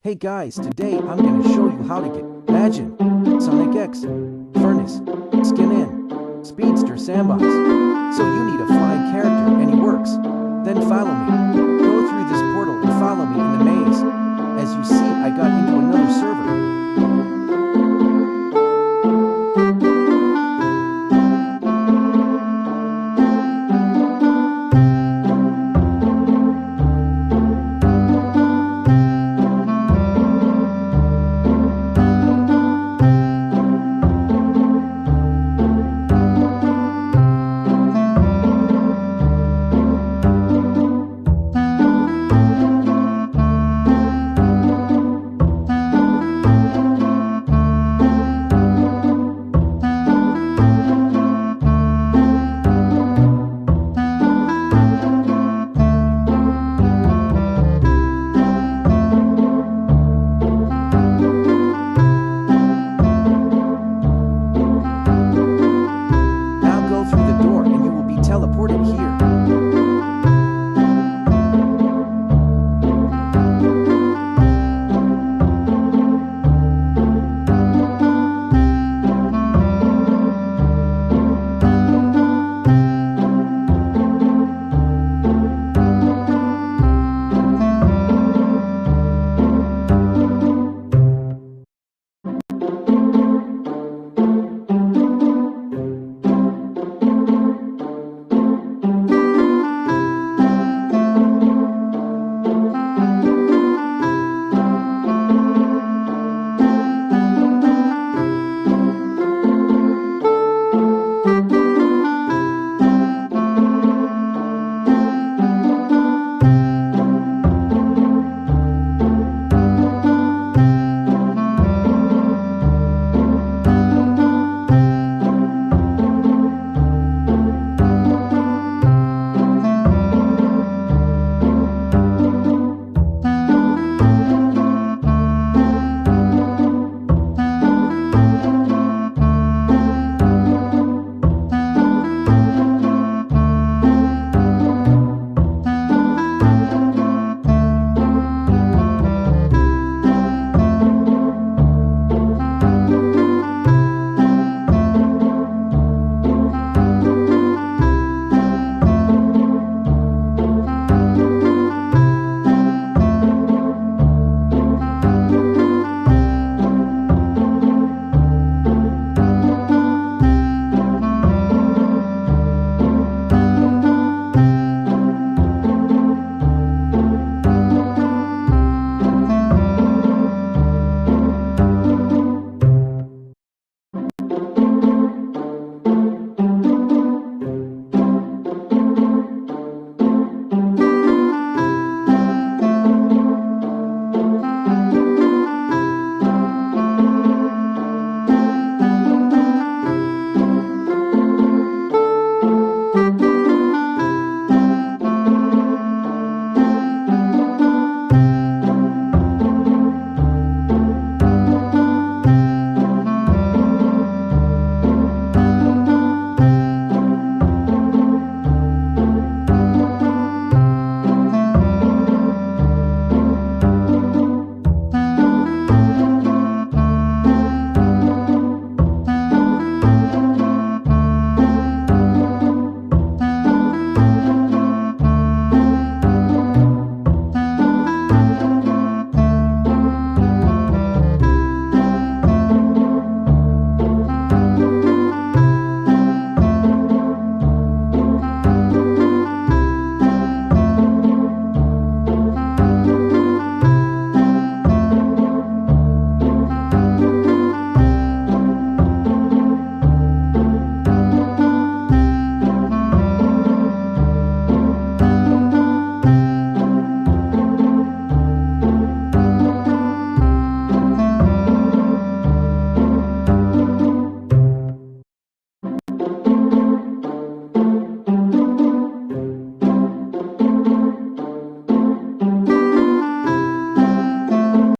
Hey guys, today I'm gonna show you how to get Imagine, Sonic X, Furnace, Skin In, Speedster Sandbox. So you need a flying character and he works. Then follow me. Go through this portal and follow me in the maze. As you see, I got into another server.